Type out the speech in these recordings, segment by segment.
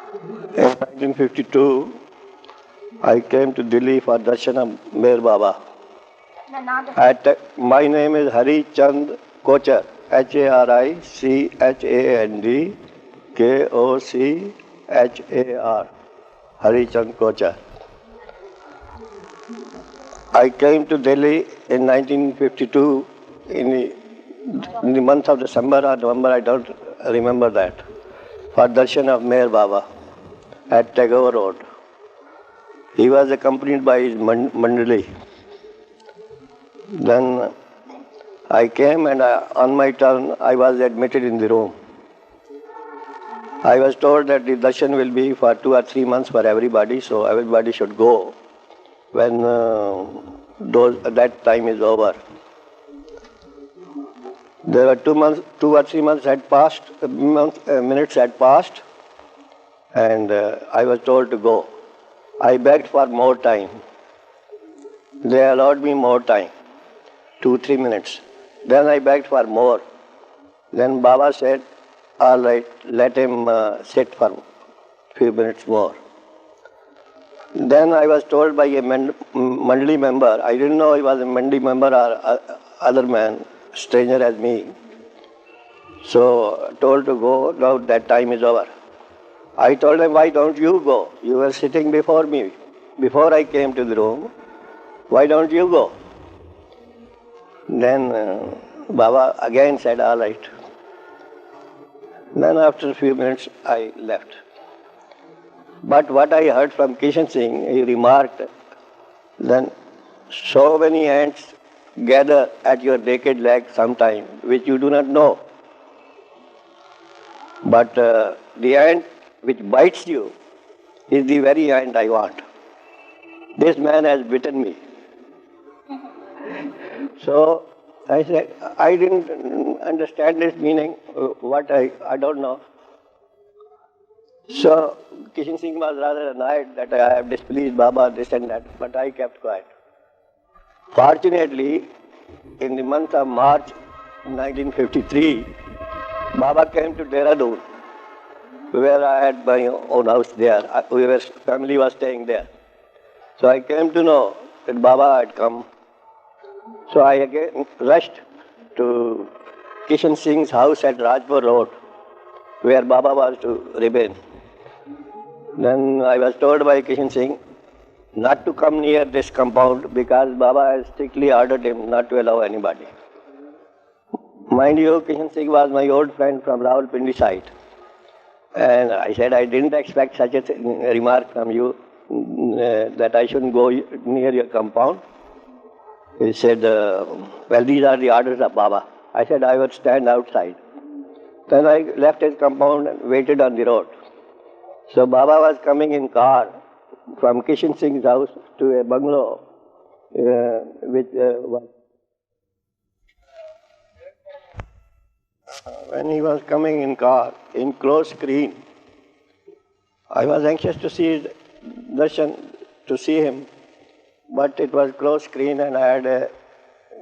In 1952, I came to Delhi for darshan of Meher Baba. My name is Harishcand Kochar, Harichandkochar, Harishcand Kochar. I came to Delhi in 1952 in the month of December or November, I don't remember that, for darshan of Meher Baba at Tagore Road. He was accompanied by his Mandali. Then I came and on my turn I was admitted in the room. I was told that the darshan will be for 2 or 3 months for everybody, so everybody should go when that time is over. There were 2 or 3 months had passed, minutes had passed, and I was told to go. I begged for more time. They allowed me more time, 2-3 minutes. Then I begged for more. Then Baba said, all right, let him sit for a few minutes more. Then I was told by a Mandali member, I didn't know he was a Mandali member or other man, stranger as me. So told to go, now that time is over. I told him, why don't you go? You were sitting before me, before I came to the room. Why don't you go? Then Baba again said, all right. Then after a few minutes, I left. But what I heard from Kishan Singh, he remarked, then so many ants gather at your naked leg sometime, which you do not know. But the ant which bites you is the very ant I want. This man has bitten me. So I said, I didn't understand this meaning, what I don't know. So Kishan Singh was rather annoyed that I have displeased Baba, this and that, but I kept quiet. Fortunately, in the month of March 1953, Baba came to Dehradun, where I had my own house there. Family was staying there. So I came to know that Baba had come. So I again rushed to Kishan Singh's house at Rajpur Road, where Baba was to remain. Then I was told by Kishan Singh not to come near this compound because Baba has strictly ordered him not to allow anybody. Mind you, Kishan Singh was my old friend from Rawalpindi side. And I said, I didn't expect such a remark from you, that I shouldn't go near your compound. He said, well, these are the orders of Baba. I said, I would stand outside. Then I left his compound and waited on the road. So Baba was coming in car from Kishan Singh's house to a bungalow, which was... When he was coming in car, in close screen, I was anxious to see his darshan, to see him, but it was close screen and I had a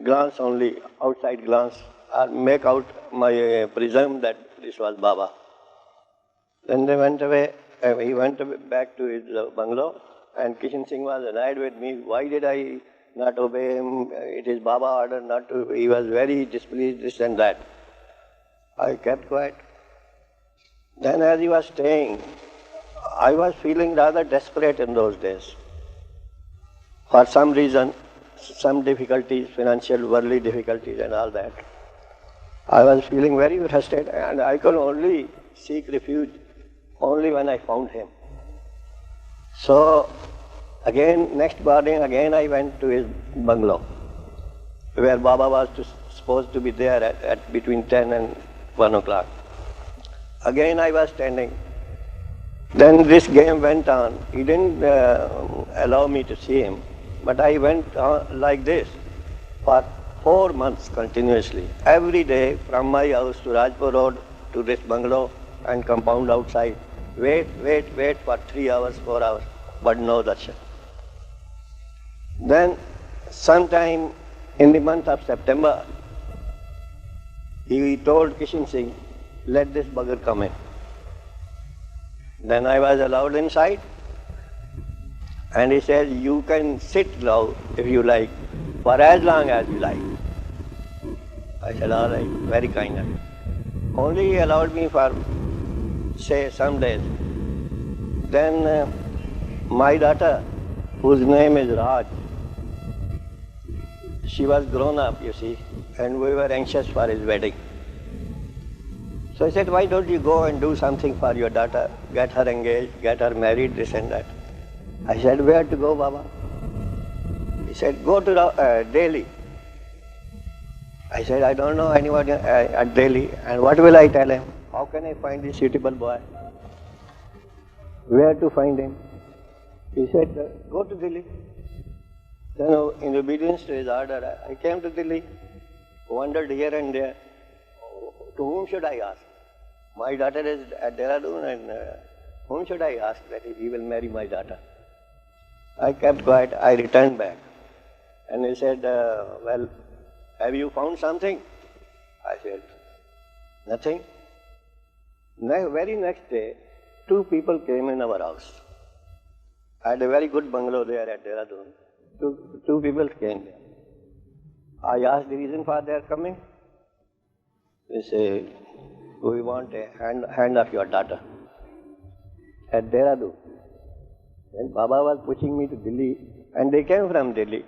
glance only, outside glance, or make out my presume that this was Baba. Then they went away, he went back to his bungalow, and Kishan Singh was annoyed with me. Why did I not obey him? It is Baba order not to. He was very displeased, this and that. I kept quiet. Then as he was staying, I was feeling rather desperate in those days. For some reason, some difficulties, financial, worldly difficulties and all that. I was feeling very frustrated and I could only seek refuge only when I found him. So again, next morning, again I went to his bungalow, where Baba was supposed to be there at between 10 and 1 o'clock. Again I was standing. Then this game went on. He didn't allow me to see him, but I went on like this for 4 months continuously. Every day from my house to Rajpur Road to this bungalow and compound outside. Wait for 3 hours, 4 hours, but no darshan. Then sometime in the month of September, he told Kishan Singh, let this bugger come in. Then I was allowed inside, and he said, you can sit now if you like, for as long as you like. I said, all right, very kind of you. Only he allowed me for, say, some days. Then my daughter, whose name is Raj, she was grown up, you see, and we were anxious for his wedding. So I said, why don't you go and do something for your daughter, get her engaged, get her married, this and that. I said, where to go, Baba? He said, go to Delhi. I said, I don't know anyone at Delhi, and what will I tell him? How can I find a suitable boy? Where to find him? He said, go to Delhi. Then in obedience to his order, I came to Delhi, wandered here and there. To whom should I ask? My daughter is at Dehradun, and whom should I ask that he will marry my daughter? I kept quiet. I returned back. And he said, well, have you found something? I said, nothing. Very next day, 2 people came in our house. I had a very good bungalow there at Dehradun. Two people came there. I asked the reason for their coming. They said, we want a hand of your daughter at Dehradun. And Baba was pushing me to Delhi, and they came from Delhi.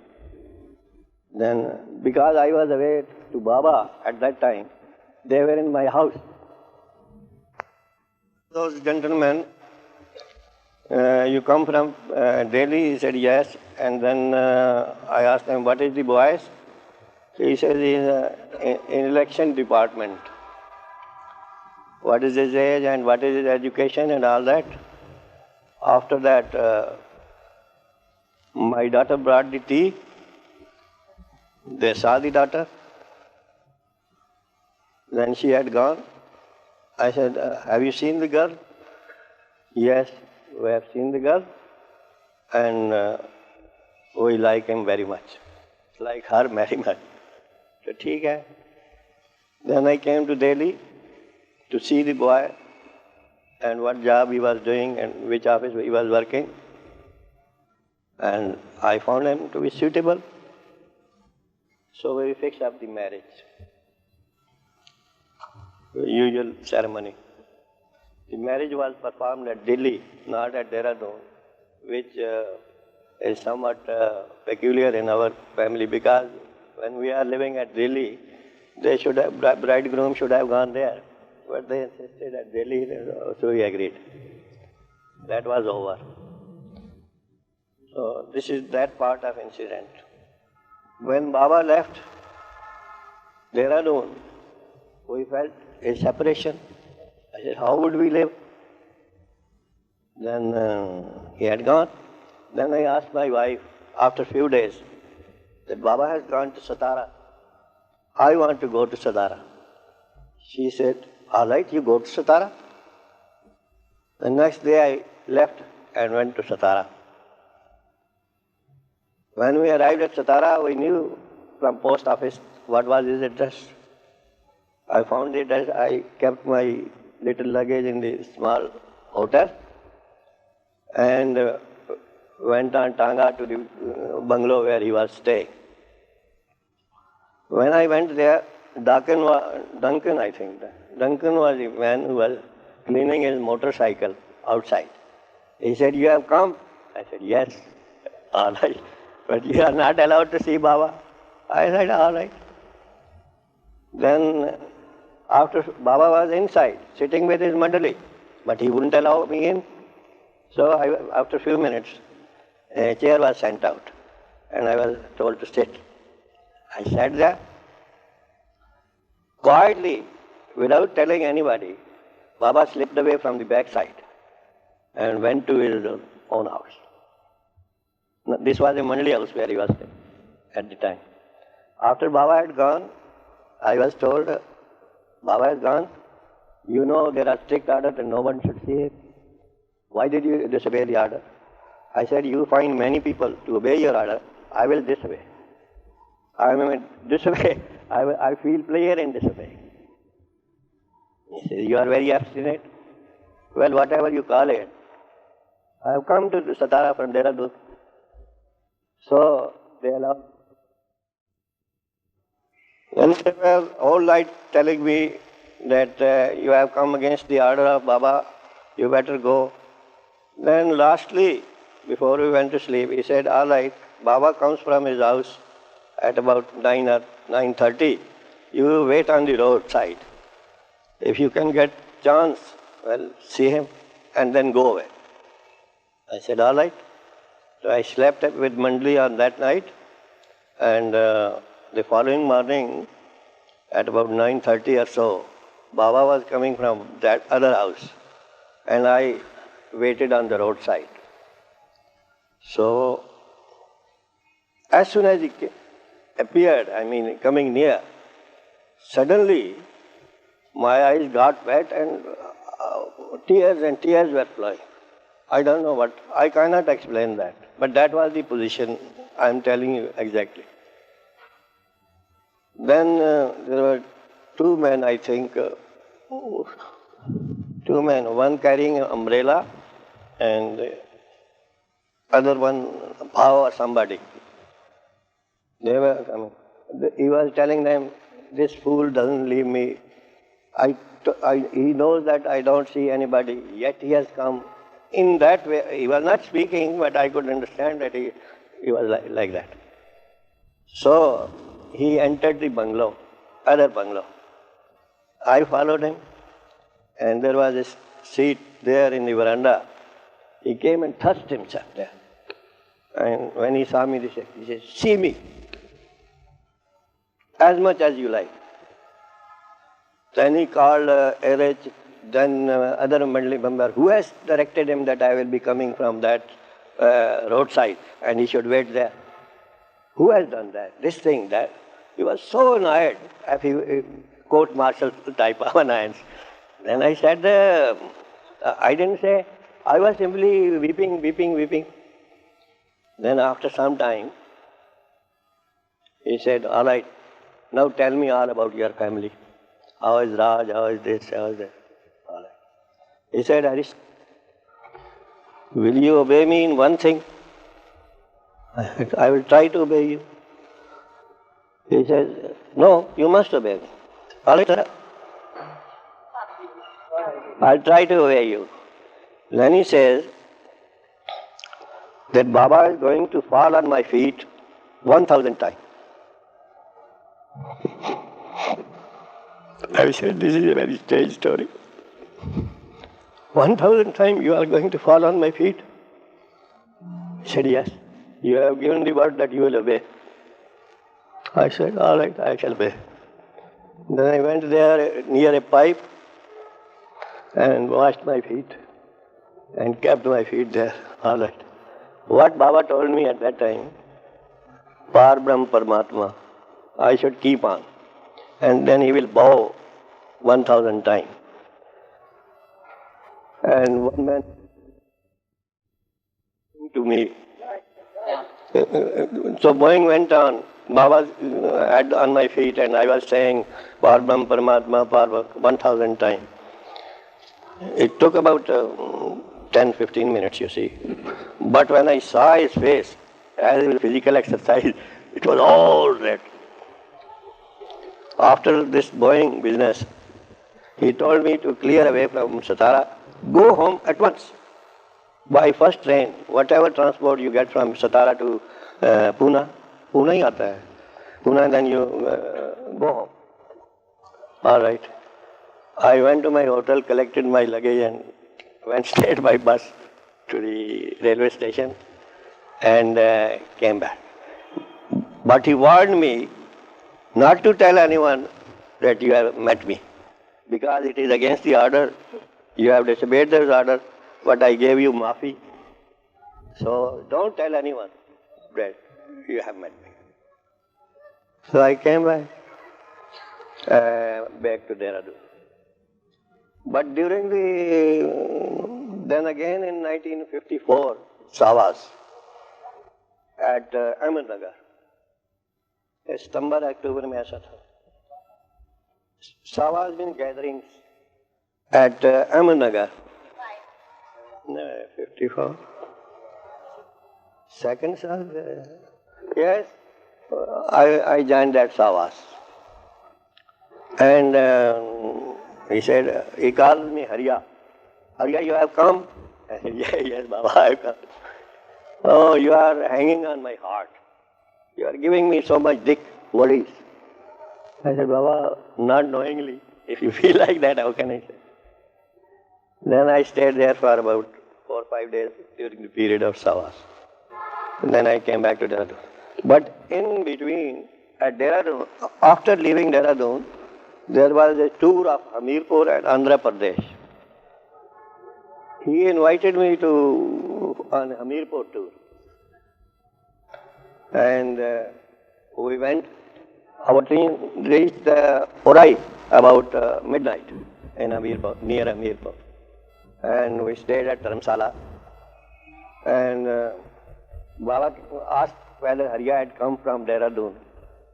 Then, because I was away to Baba at that time, they were in my house. Those gentlemen, you come from Delhi? He said, yes. And then I asked him, what is the boys? He said, he's in election department. What is his age and what is his education and all that? After that, my daughter brought the tea. They saw the daughter. Then she had gone. I said, have you seen the girl? Yes, we have seen the girl, and we like him very much. Like her very much. So, ठीक है. Then I came to Delhi to see the boy and what job he was doing and which office he was working. And I found him to be suitable. So we fixed up the marriage. Usual ceremony. The marriage was performed at Delhi, not at Dehradun, which is somewhat peculiar in our family, because when we are living at Delhi, bridegroom should have gone there. But they insisted at Delhi, so we agreed. That was over. So this is that part of incident. When Baba left Dehradun, we felt a separation. I said, how would we live? Then he had gone. Then I asked my wife, after a few days, that Baba has gone to Satara. I want to go to Satara. She said, all right, you go to Satara. The next day I left and went to Satara. When we arrived at Satara, we knew from post office what was his address. I found the address. I kept my little luggage in the small hotel and went on Tanga to the bungalow where he was staying. When I went there, Duncan was the man who was cleaning his motorcycle outside. He said, you have come? I said, yes. All right. But you are not allowed to see Baba. I said, all right. Then after Baba was inside, sitting with his Mandali, but he wouldn't allow me in. So after a few minutes, a chair was sent out and I was told to sit. I sat there. Quietly, without telling anybody, Baba slipped away from the backside and went to his own house. This was a Mandali house where he was staying at the time. After Baba had gone, I was told, Baba has gone. You know there are strict orders and no one should see him. Why did you disobey the order? I said, you find many people to obey your order, I will disobey. I feel pleasure in disobeying. He said, you are very obstinate. well, whatever you call it. I have come to Satara from Dehradun. So they allowed. And they were all night telling me that you have come against the order of Baba, you better go. Then lastly, before we went to sleep, he said, all right, Baba comes from his house at about 9 or 9:30. You wait on the roadside. If you can get chance, well, see him and then go away. I said, all right. So I slept with Mandali on that night, and the following morning at about 9:30 or so, Baba was coming from that other house, and I waited on the roadside. So as soon as he appeared, coming near, suddenly my eyes got wet and tears were flowing. I don't know what, I cannot explain that, but that was the position I am telling you exactly. Then there were two men, I think, two men, one carrying an umbrella and the other one, Bhao or somebody. They were coming. He was telling them, this fool doesn't leave me. He knows that I don't see anybody, yet he has come. In that way, he was not speaking, but I could understand that he was like that. So he entered the bungalow, other bungalow. I followed him, and there was a seat there in the veranda. He came and thrust himself there. And when he saw me, he said, see me, as much as you like. Then he called RH, then other Mandali member, who has directed him that I will be coming from that roadside and he should wait there. Who has done that? This thing, that. He was so annoyed, as he court-martial type of annoyance. Then I said, I didn't say, I was simply weeping. Then after some time, he said, all right, now tell me all about your family. How is Raj, how is this, how is that? All right. He said, Harish, will you obey me in one thing? I will try to obey you. He says, no, you must obey me. All right, sir. I'll try to obey you. Then he says that Baba is going to fall on my feet 1,000 times. I said, this is a very strange story. 1,000 times you are going to fall on my feet? He said, yes. You have given the word that you will obey. I said, all right, I shall obey. Then I went there near a pipe and washed my feet and kept my feet there. All right. What Baba told me at that time, Par Brahm Paramatma, I should keep on. And then he will bow 1,000 times. And one man to me. So bowing went on. Baba had on my feet and I was saying Par Brahm Paramatma Par 1,000 times. It took about 10-15 minutes, you see. But when I saw his face, as with physical exercise, it was all red. After this bowing business, he told me to clear away from Satara, go home at once. By first train, whatever transport you get from Satara to Pune ही आता है. Pune, then you go home. All right. I went to my hotel, collected my luggage and went straight by bus to the railway station and came back. But he warned me not to tell anyone that you have met me, because it is against the order. You have disobeyed this order, but I gave you maafi. So don't tell anyone that you have met me. So I came back to Dehradun. But during then again in 1954, Savas at Ahmednagar, September, October में ऐसा था. Savas been gatherings at Ahmednagar 54. Second son, yes, I joined that Savas. And he said, he called me Hariya. Hariya, you have come? I said, yes, Baba, I have come. Oh, you are hanging on my heart. You are giving me so much worries. I said, Baba, not knowingly. If you feel like that, how can I say? Then I stayed there for about 4 or 5 days during the period of Savas. And then I came back to Dehradun. But in between, at Dehradun, after leaving Dehradun, there was a tour of Hamirpur and Andhra Pradesh. He invited me to an Hamirpur tour. And we went. Our train reached Orai about midnight in Hamirpur, near Hamirpur. And we stayed at Dharamsala. And Baba asked whether Hariya had come from Dehradun.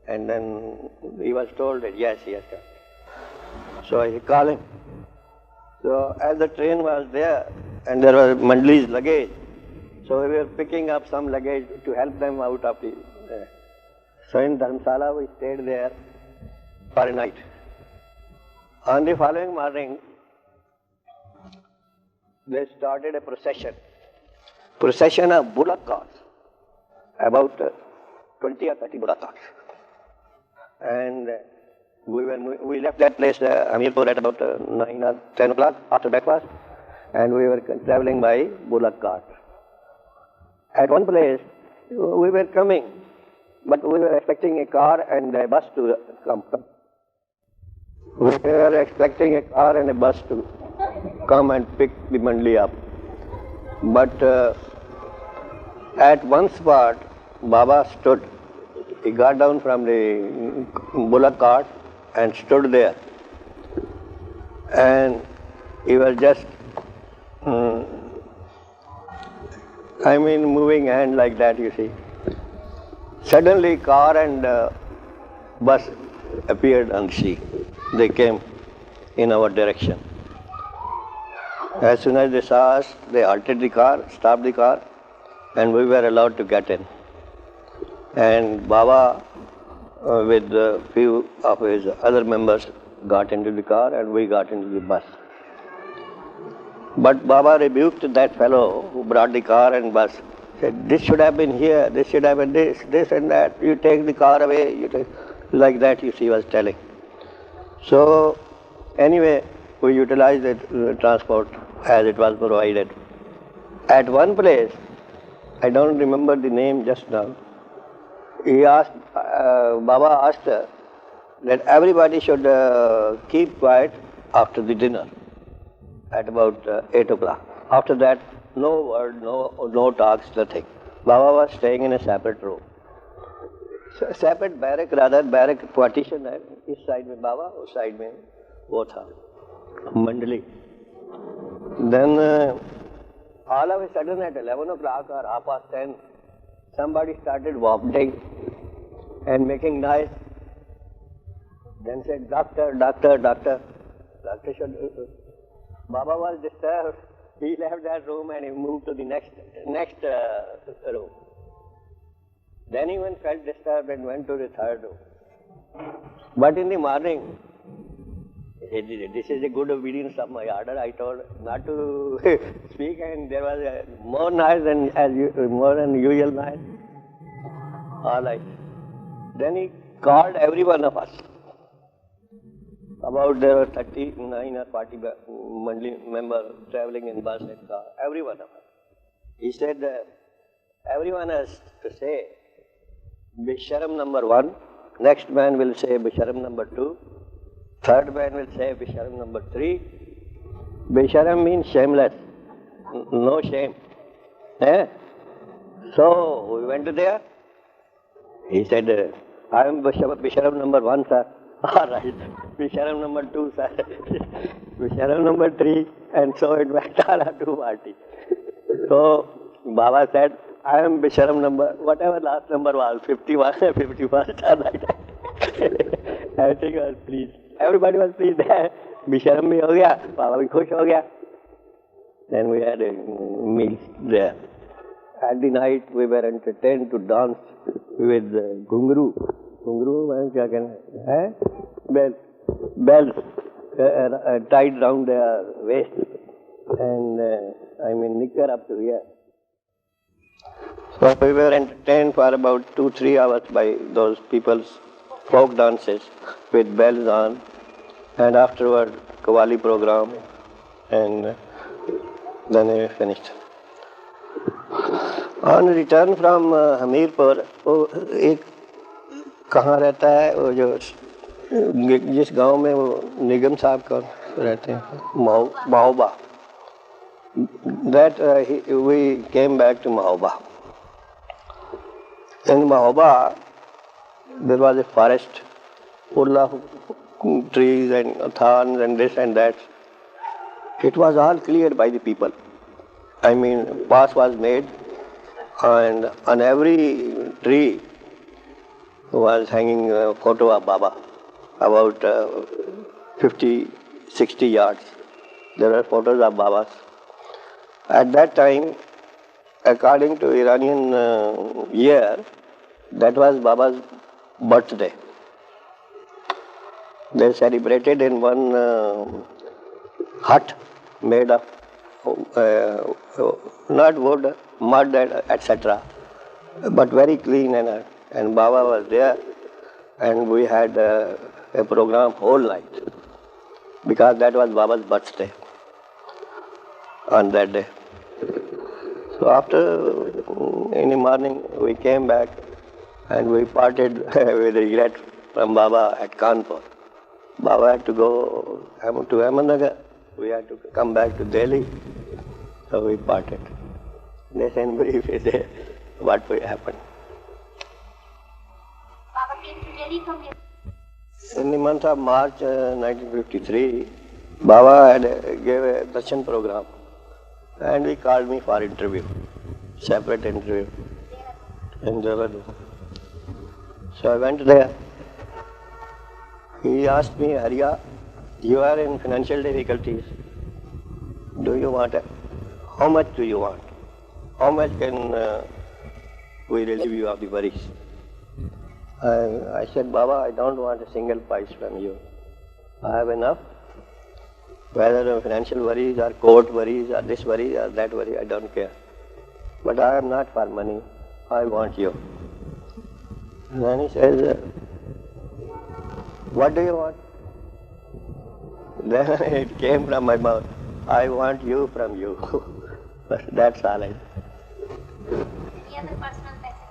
And then he was told that yes, he has come. So I called him. So as the train was there, and there was Mandali's luggage, so we were picking up some luggage to help them out of the... So in Dharamsala we stayed there for a night. On the following morning, they started a procession of bullock carts, about 20 or 30 bullock carts. And we left that place, Hamirpur, at about 9 or 10 o'clock after breakfast, and we were traveling by bullock cart. At one place, we were coming, but we were expecting a car and a bus to come. We were expecting a car and a bus to come and pick the Mandali up. But at one spot, Baba stood. He got down from the bullock cart and stood there. And he was just, moving hand like that, you see. Suddenly, car and bus appeared on the sea. They came in our direction. As soon as they saw us, they halted the car, stopped the car, and we were allowed to get in. And Baba, with a few of his other members, got into the car and we got into the bus. But Baba rebuked that fellow who brought the car and bus. Said, this should have been here, this should have been this and that. You take the car away, like that, you see, he was telling. So, anyway, we utilized the transport as it was provided. At one place, I don't remember the name just now, Baba asked that everybody should keep quiet after the dinner at about 8 o'clock. After that, no word, no talks, nothing. Baba was staying in a separate room. So, separate barrack partition है. इस side में Baba, उस side में वो था, Mandali. Then all of a sudden at 11 o'clock or 10:30, somebody started vomiting and making noise. Then said, doctor. Doctor should... Baba was disturbed. He left that room and he moved to the next room. Then he felt disturbed and went to the third room. But in the morning, this is a good obedience of my order. I told not to speak, and there was more noise more than usual noise. All right. Then he called every one of us. About there were 39 or 40 Mandali members traveling in bus and car. Every one of us. He said, everyone has to say Bisharam number 1. Next man will say Bisharam number 2. Third man will say Bisharam number 3. Bisharam means shameless, no shame. So we went to there. He said, I am Bisharam number 1, sir. All right. Bisharam number 2, sir. Bisharam number 3. And so it went all up to party. So Baba said, I am Bisharam number, whatever last number was, 51, 51, everything was pleased. Everybody was pleased there. Bisharam bhi ho gaya, Baba bhi khush ho gaya. Then we had a meal there. At the night we were entertained to dance with ghungru. Ghungru means kya कहना है? Bells tied round their waist and knicker up to here. So we were entertained for about 2-3 hours by those people's folk dances with bells on, and afterward Qawwali program, and then we finished. On return from Hamirpur, वो एक कहाँ रहता है वो जो जिस गांव में वो निगम साहब का रहते हैं Mahoba. That we came back to Mahoba. In Mahoba, there was a forest full of trees and thorns and this and that. It was all cleared by the people. Path was made, and on every tree was hanging a photo of Baba, about 50-60 yards. There were photos of Babas. At that time, according to Iranian year, that was Baba's birthday. They celebrated in one hut made of not wood, mud, etc., but very clean, and Baba was there, and we had a program whole night because that was Baba's birthday on that day. So after, in the morning, we came back and we parted with regret from Baba at Kanpur. Baba had to go to Ahmednagar. We had to come back to Delhi. So we parted. This in brief is what happened. Baba came to Delhi from here. In the month of March 1953, Baba had gave a darshan program, and he called me for interview, separate interview in Dehradun. So I went there. He asked me, Hariya, you are in financial difficulties. Do you want how much do you want? How much can we relieve you of the worries? I said, Baba, I don't want a single pice from you. I have enough. Whether financial worries or court worries or this worry or that worry, I don't care. But I am not for money. I want you. And then he says, what do you want? Then it came from my mouth, I want you from you. That's all I said. Any other personal message?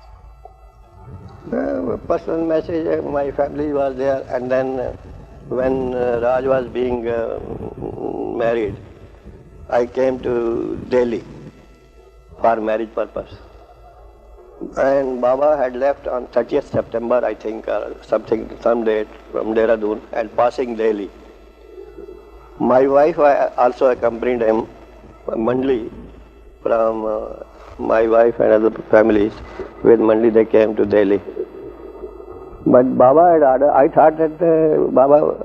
Personal message, my family was there, and then when Raj was being married, I came to Delhi for marriage purpose. And Baba had left on 30th September, I think, or some date from Dehradun, and passing Delhi. My wife also accompanied him, Mandali, from my wife and other families. With Mandali they came to Delhi. But Baba had ordered, I thought that Baba